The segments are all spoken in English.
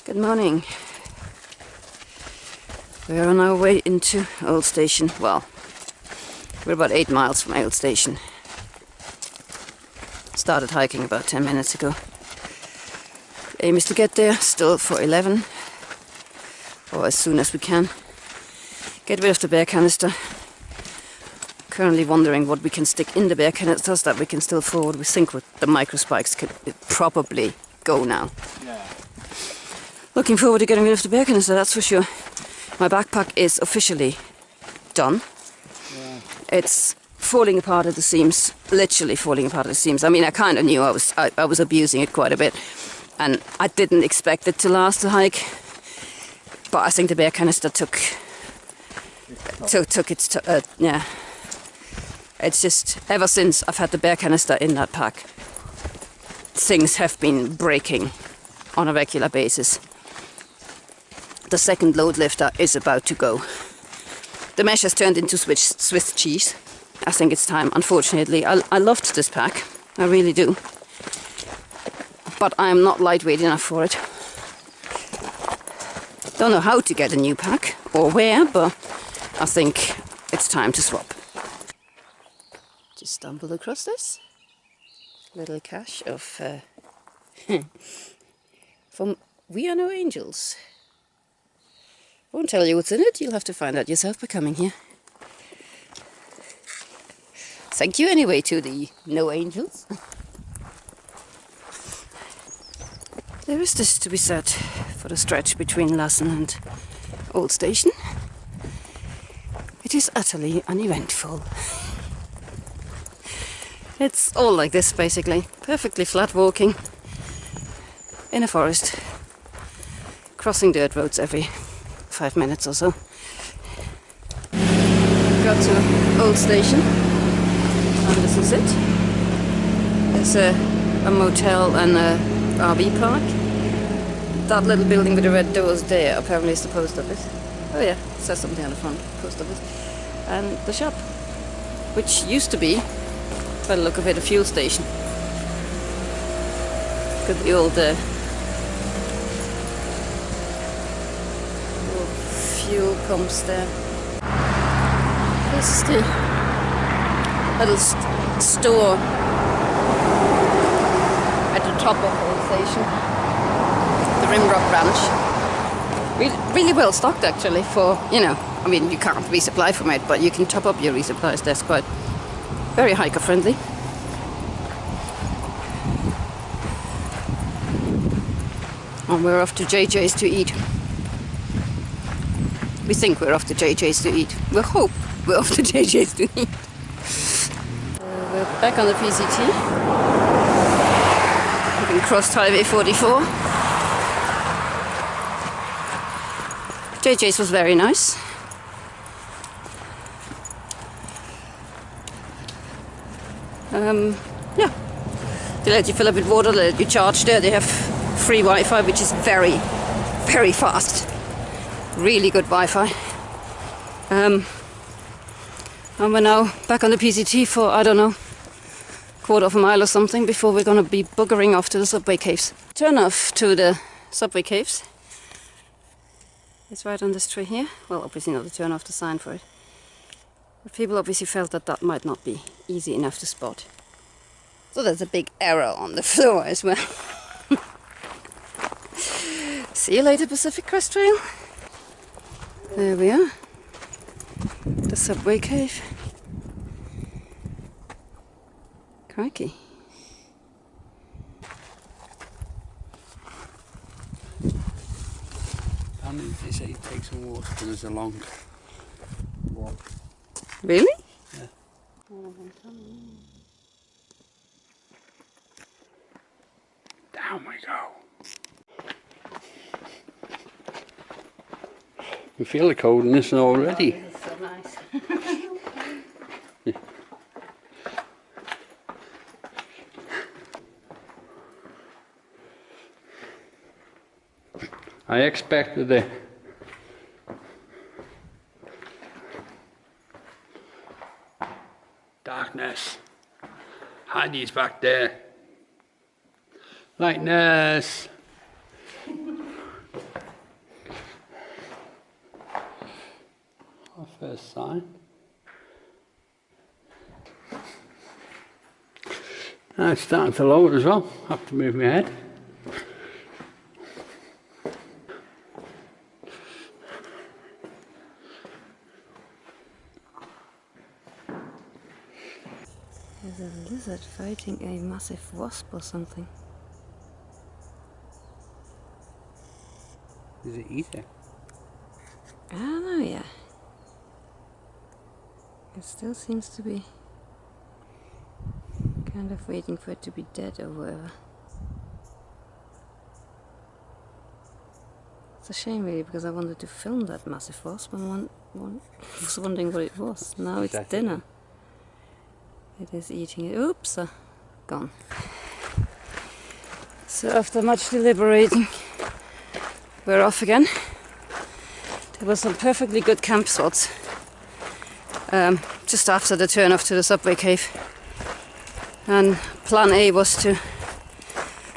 Good morning. We're on our way into Old Station. Well, we're about 8 miles from Old Station. Started hiking about 10 minutes ago. Aim is to get there still for 11, or as soon as we can. Get rid of the bear canister. Currently wondering what we can stick in the bear canisters that we can still forward. We think with the micro spikes could probably go now. Yeah. Looking forward to getting rid of the bear canister, that's for sure. My backpack is officially done. Yeah. It's falling apart at the seams, literally falling apart at the seams. I mean, I kind of knew I was abusing it quite a bit, and I didn't expect it to last the hike. But I think the bear canister took its yeah. It's just ever since I've had the bear canister in that pack, things have been breaking on a regular basis. The second load lifter is about to go. The mesh has turned into Swiss cheese. I think it's time, unfortunately. I loved this pack, I really do. But I'm not lightweight enough for it. Don't know how to get a new pack or where, but I think it's time to swap. Just stumbled across this little cache of from We Are No Angels. Won't tell you what's in it, you'll have to find out yourself by coming here. Thank you anyway to the No Angels. There is this to be said for the stretch between Lassen and Old Station. It is utterly uneventful. It's all like this basically, perfectly flat walking in a forest, crossing dirt roads every 5 minutes or so. Got to Old Station, and this is it. There's a motel and a RV park. That little building with the red doors there apparently is the post office. Oh yeah, it says something on the front, post office. And the shop, which used to be, by the look of it, a fuel station. Got the old fuel pumps there. This is the little store at the top of Old Station, the Rimrock branch. Really well stocked actually for, you know, I mean you can't resupply from it, but you can top up your resupplies. That's quite very hiker friendly. And we're off to JJ's to eat. We think we're off to JJ's to eat. We hope we're off to JJ's to eat. We're back on the PCT. Having crossed Highway 44. JJ's was very nice. Yeah. They let you fill up with water, they let you charge there. They have free Wi-Fi, which is very, very fast. Really good Wi-Fi. And we're now back on the PCT for, I don't know, quarter of a mile or something before we're going to be buggering off to the subway caves. Turn off to the subway caves. It's right on this tree here. Well, obviously not the turn off the sign for it. But people obviously felt that that might not be easy enough to spot. So there's a big arrow on the floor as well. See you later, Pacific Crest Trail. There we are. The subway cave. Crikey. Apparently they say it takes some water because it's a long walk. Really? Yeah. Down we go. We feel the coldness already. Oh, this is so nice. I expected it. Darkness. Heidi's back there. Lightness. First sign. Now it's starting to load as well. I have to move my head. There's a lizard fighting a massive wasp or something. Does it eat it? I don't know yet. It still seems to be kind of waiting for it to be dead or whatever. It's a shame really, because I wanted to film that massive wasp and was wondering what it was. Now it's dinner. It is eating it. Oops, gone. So after much deliberating, we're off again. There were some perfectly good camp spots just after the turn off to the subway cave. And plan A was to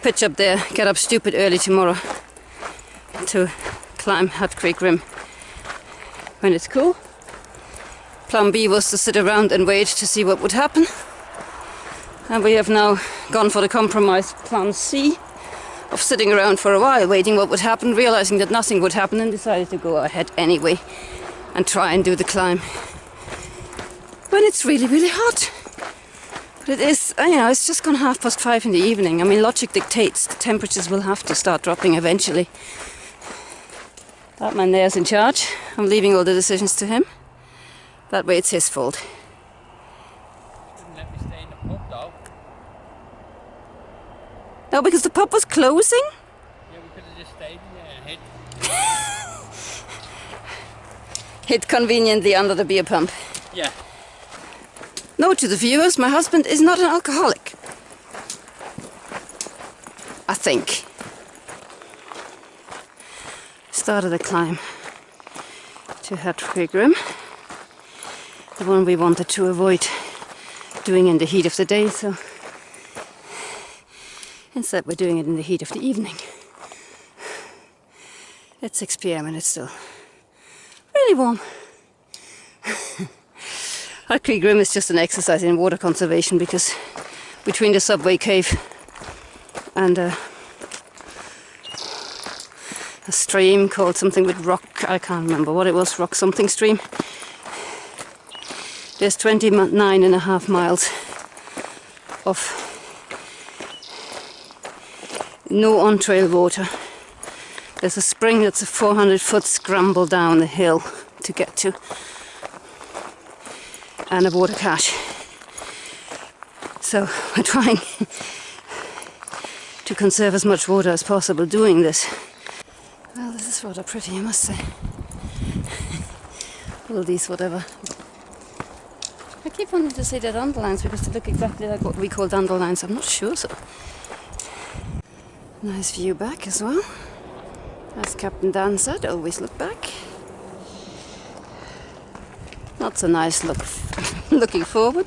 pitch up there, get up stupid early tomorrow to climb Hut Creek Rim when it's cool. Plan B was to sit around and wait to see what would happen. And we have now gone for the compromise plan C of sitting around for a while waiting what would happen, realizing that nothing would happen, and decided to go ahead anyway and try and do the climb when it's really, really hot. But it is, you know, it's just gone 5:30 in the evening. I mean, logic dictates the temperatures will have to start dropping eventually. That man there's in charge. I'm leaving all the decisions to him. That way it's his fault. Didn't let me stay in the pub though. No, because the pub was closing? Yeah, we could have just stayed in there and hid. Hid conveniently under the beer pump. Yeah. Note to the viewers, my husband is not an alcoholic. I think. Started the climb to Hut Creek Rim. The one we wanted to avoid doing in the heat of the day, so instead we're doing it in the heat of the evening. It's 6 PM and it's still really warm. Hut Creek Rim is just an exercise in water conservation, because between the subway cave and a stream called something with rock, I can't remember what it was, rock something stream, there's 29.5 miles of no on-trail water. There's a spring that's a 400-foot scramble down the hill to get to, and a water cache. So we're trying to conserve as much water as possible doing this. Well, this is rather pretty, I must say. All these whatever. I keep wanting to say they're dandelions because they look exactly like what we call dandelions. I'm not sure, so. Nice view back as well. As Captain Dan said, always look back. Not so nice look looking forward.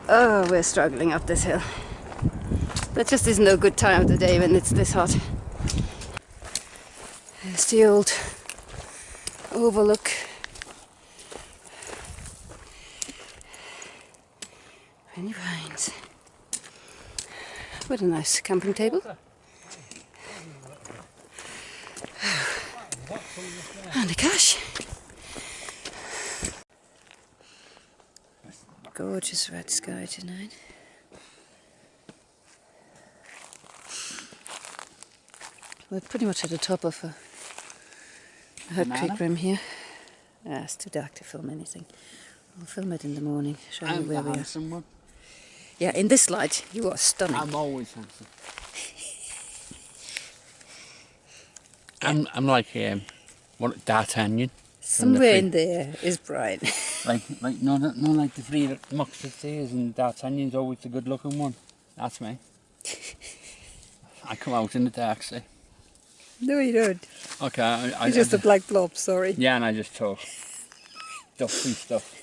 Oh, we're struggling up this hill. There just isn't no good time of the day when it's this hot. There's the old overlook. Many vines. What a nice camping table. And a cache. Gorgeous red sky tonight. We're pretty much at the top of a Hut Creek Rim here. Yeah, it's too dark to film anything. We'll film it in the morning, show you where we are. One. Yeah, in this light you are stunning. I'm always handsome. I'm like what, D'Artagnan. Somewhere in there is Brian. like no like the three musketeers, and D'Artagnan's always the good-looking one. That's me. I come out in the dark, see. No, you don't. Okay, You're just a black blob, sorry. Yeah, and I just talk stuff.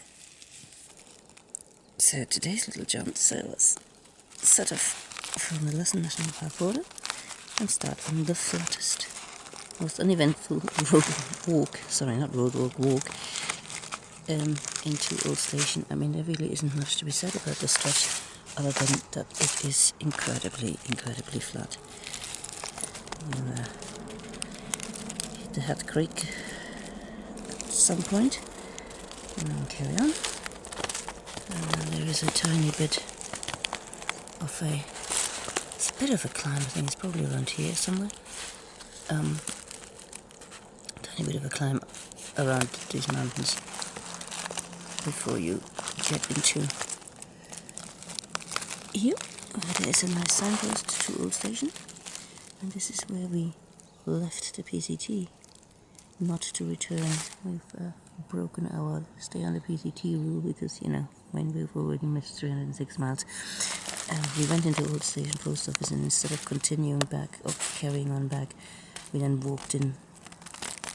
So today's little jaunt was sort of from the Lesson National Park border and start on the flattest, most uneventful walk into Old Station. I mean, there really isn't much to be said about this stretch, other than that it is incredibly, incredibly flat. You hit the Hat Creek at some point, and then carry on. And then there is a tiny bit of it's a bit of a climb. I think it's probably around here somewhere. Tiny bit of a climb around these mountains before you get into here. There is a nice signpost to Old Station, and this is where we left the PCT, not to return. We've broken our stay on the PCT rule because, you know, when we've already missed 306 miles. We went into Old Station Post Office, and instead of continuing back or carrying on back, we then walked in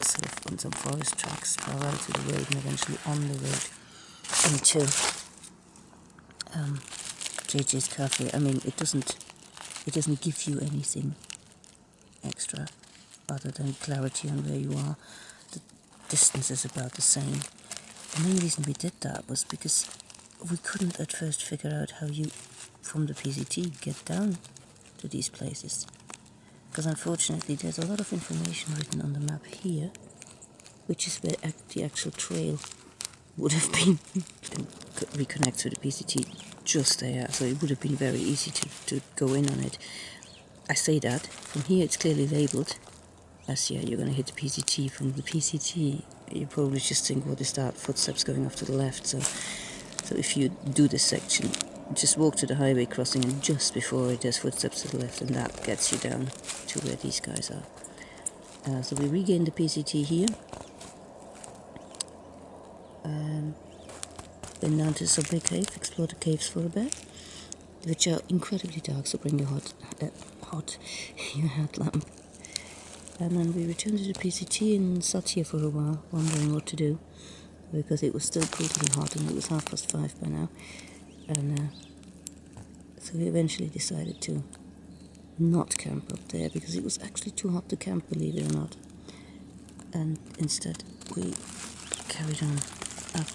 sort of on some forest tracks parallel to the road and eventually on the road into JJ's Cafe. I mean, it doesn't give you anything extra other than clarity on where you are. The distance is about the same. The main reason we did that was because we couldn't at first figure out how you, from the PCT, get down to these places. Because unfortunately there's a lot of information written on the map here, which is where the actual trail would have been. We connect to the PCT just there, so it would have been very easy to go in on it. I say that, from here it's clearly labelled as, yeah, you're going to hit the PCT. From the PCT you probably just think, what is that? Footsteps going off to the left. So if you do this section, just walk to the highway crossing, and just before it, there's footsteps to the left, and that gets you down to where these guys are. So we regained the PCT here. Went down to Subway Cave, explored the caves for a bit, which are incredibly dark, so bring your your headlamp. And then we returned to the PCT and sat here for a while, wondering what to do, because it was still brutally hot and it was 5:30 by now. And so we eventually decided to not camp up there, because it was actually too hot to camp, believe it or not. And instead we carried on up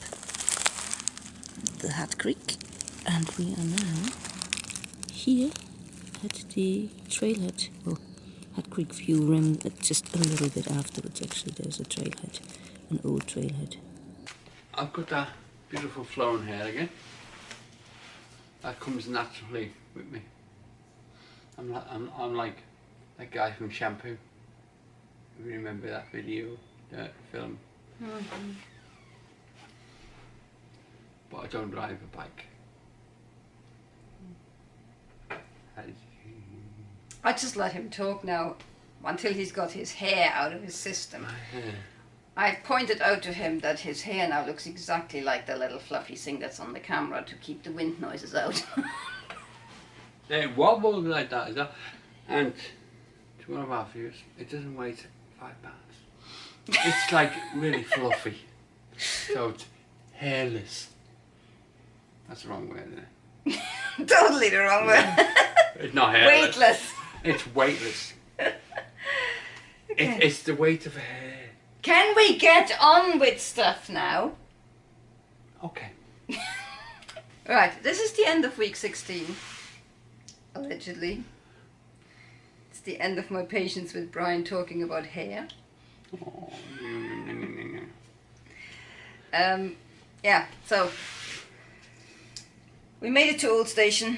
the Hat Creek, and we are now here at the trailhead, or Hat Creek View Rim, just a little bit afterwards. Actually, there's a trailhead, an old trailhead. I've got that beautiful flowing hair again. That comes naturally with me. I'm like that guy from Shampoo. You remember that video, that film? Mm-hmm. But I don't drive a bike. I just let him talk now until he's got his hair out of his system. I've pointed out to him that his hair now looks exactly like the little fluffy thing that's on the camera to keep the wind noises out. It wobbles like that, is that? And to one of our viewers, it doesn't weigh 5 pounds. It's like really fluffy. So it's hairless. That's the wrong word, isn't it? Totally the wrong word. It's not hairless. Weightless. It's weightless. Okay. It's the weight of hair. Can we get on with stuff now? Okay. Right, this is the end of week 16. Allegedly. It's the end of my patience with Brian talking about hair. Oh. Yeah, so we made it to Old Station.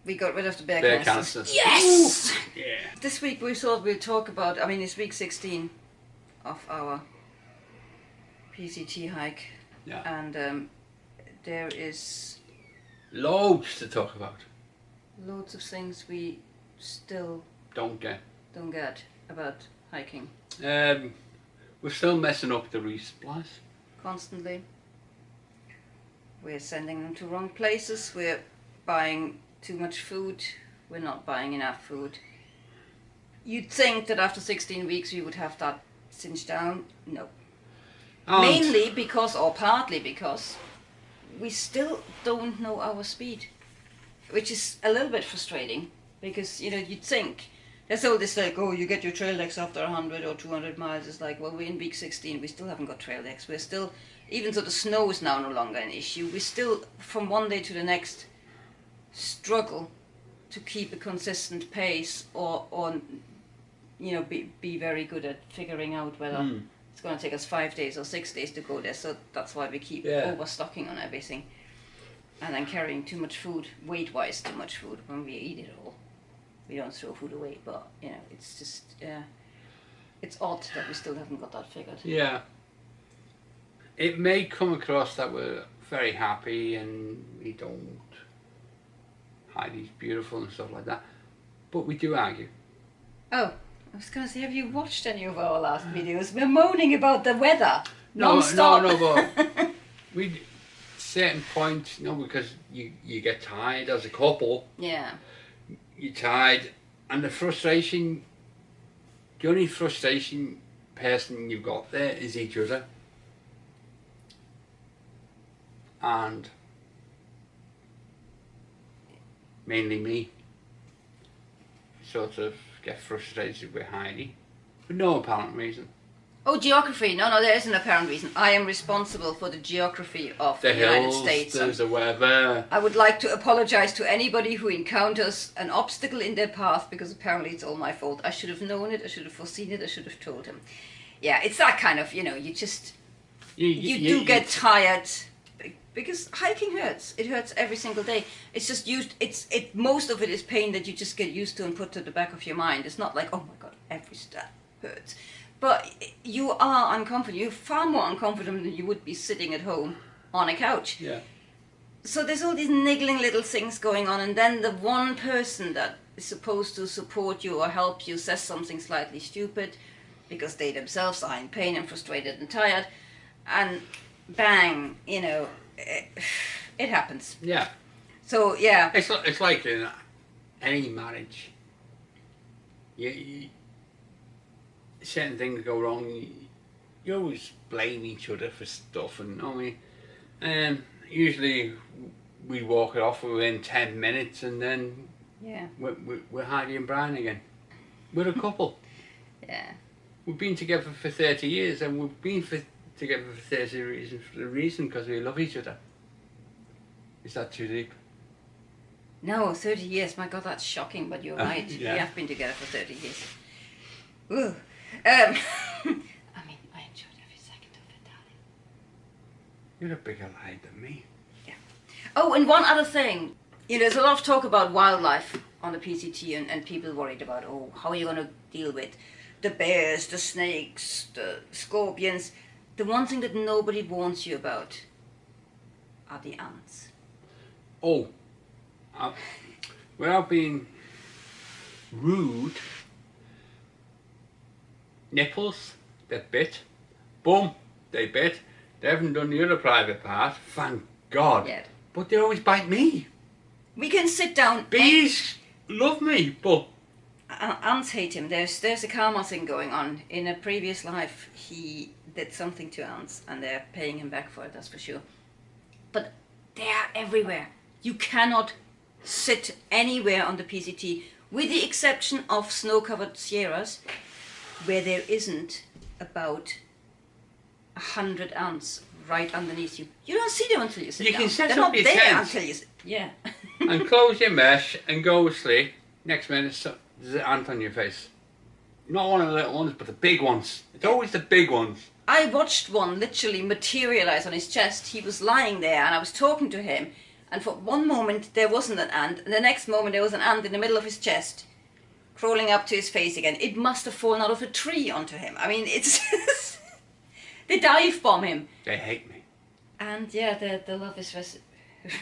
We got rid of the bear canisters. Yes! Ooh. Yeah. This week we thought we'd talk about, I mean, it's week 16 of our PCT hike. Yeah. And there is loads to talk about. Loads of things we still don't get about hiking. We're still messing up the resupplies. Constantly. We're sending them to wrong places. We're buying too much food. We're not buying enough food. You'd think that after 16 weeks we would have that cinched down. No. Mainly because, or partly because, we still don't know our speed. Which is a little bit frustrating. Because, you know, you'd think There's all this like, oh, you get your trail decks after 100 or 200 miles. It's like, well, we're in week 16. We still haven't got trail decks. We're still, even though the snow is now no longer an issue, we still, from one day to the next, struggle to keep a consistent pace or you know, be very good at figuring out whether it's going to take us 5 days or 6 days to go there. So that's why we keep overstocking on everything. And then carrying too much food, weight-wise too much food, when we eat it all. We don't throw food away, but, you know, it's just, it's odd that we still haven't got that figured. Yeah. It may come across that we're very happy and we don't Heidi's beautiful and stuff like that, but we do argue. Oh, I was going to say, have you watched any of our last videos? We're moaning about the weather, non-stop. No, but we, certain points, you know, because you get tired as a couple. Yeah. You're tired, and the frustration, the only frustration person you've got there is each other. And mainly me. Sort of get frustrated with Heidi for no apparent reason. Oh, geography. No, there is an apparent reason. I am responsible for the geography of the United hills, States. There's the weather. I would like to apologise to anybody who encounters an obstacle in their path, because apparently it's all my fault. I should have known it, I should have foreseen it, I should have told him. Yeah, it's that kind of, you know, you just... You do get tired, because hiking hurts. It hurts every single day. It's just most of it is pain that you just get used to and put to the back of your mind. It's not like, oh my God, every step hurts. But you are uncomfortable. You're far more uncomfortable than you would be sitting at home on a couch. Yeah. So there's all these niggling little things going on, and then the one person that is supposed to support you or help you says something slightly stupid because they themselves are in pain and frustrated and tired, and bang, you know, it happens. Yeah. So, yeah. It's like in any marriage. Certain things go wrong, you always blame each other for stuff, and usually we walk it off within 10 minutes, and then we're Heidi and Brian again. We're a couple. Yeah. We've been together for 30 years, and we've been together for 30 years for the reason because we love each other. Is that too deep? No, 30 years. My God, that's shocking, but you're right. Yeah. We have been together for 30 years. Ooh. I mean, I enjoyed every second of it, darling. You're a bigger liar than me. Yeah. Oh, and one other thing. You know, there's a lot of talk about wildlife on the PCT, and people worried about, oh, how are you going to deal with the bears, the snakes, the scorpions. The one thing that nobody warns you about are the ants. Oh, without being rude, nipples, they're bit. Boom, they bit. They haven't done the other private part, thank God. Yet. But they always bite me. We can sit down. Bees love me, but... Ants hate him. There's a karma thing going on. In a previous life, he did something to ants, and they're paying him back for it, that's for sure. But they are everywhere. You cannot sit anywhere on the PCT, with the exception of snow-covered sierras, where there isn't about 100 ants right underneath you. You don't see them until you sit down. You can set They're up not your there tent. until you sit. Yeah. And close your mesh and go to sleep. Next minute, there's an ant on your face. Not one of the little ones, but the big ones. It's always the big ones. I watched one literally materialise on his chest. He was lying there and I was talking to him, and for one moment there wasn't an ant, and the next moment there was an ant in the middle of his chest, crawling up to his face again. It must have fallen out of a tree onto him. I mean, it's... They dive bomb him. They hate me. And yeah, the love is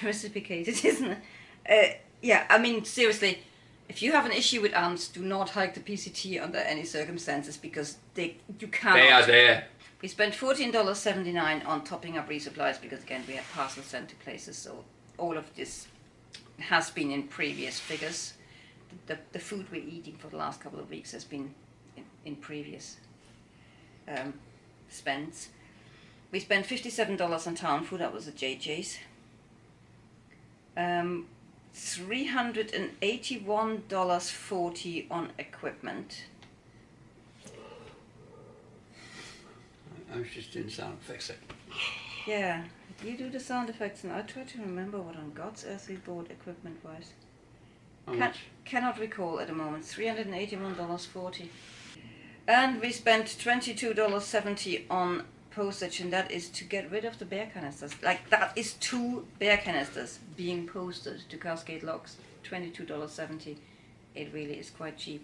reciprocated, isn't it? Yeah, I mean, seriously, if you have an issue with ants, do not hike the PCT under any circumstances, because you cannot. They are there. We spent $14.79 on topping up resupplies because, again, we had parcels sent to places, so all of this has been in previous figures. The food we're eating for the last couple of weeks has been in previous spends. We spent $57 on town food, that was at JJ's. $381.40 on equipment. I was just doing sound effects. Yeah, you do the sound effects and I try to remember what on God's earth we bought equipment wise. How much? Cannot recall at the moment. $381.40. And we spent $22.70 on postage, and that is to get rid of the bear canisters. Like, that is 2 bear canisters being posted to Cascade Locks. $22.70. It really is quite cheap.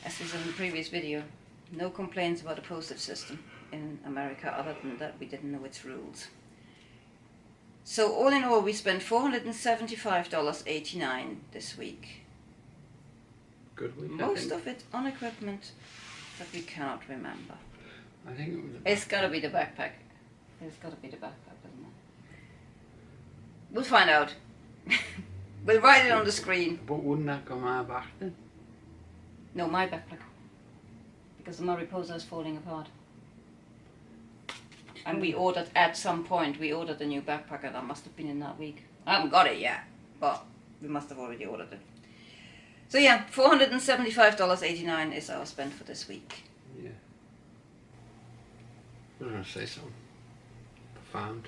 As was in the previous video, no complaints about the postage system in America, other than that we didn't know its rules. So all in all, we spent $475.89 this week. Good week. Most of it on equipment that we cannot remember. I think it was. It's got to be the backpack. It's got to be the backpack, isn't it? We'll find out. We'll write it on the screen. But wouldn't that go my back then? No, my backpack. Because the Mariposa is falling apart. And we ordered, at some point, we ordered a new backpack, and that must have been in that week. I haven't got it yet, but we must have already ordered it. So yeah, $475.89 is our spend for this week. Yeah. I was going to say something profound.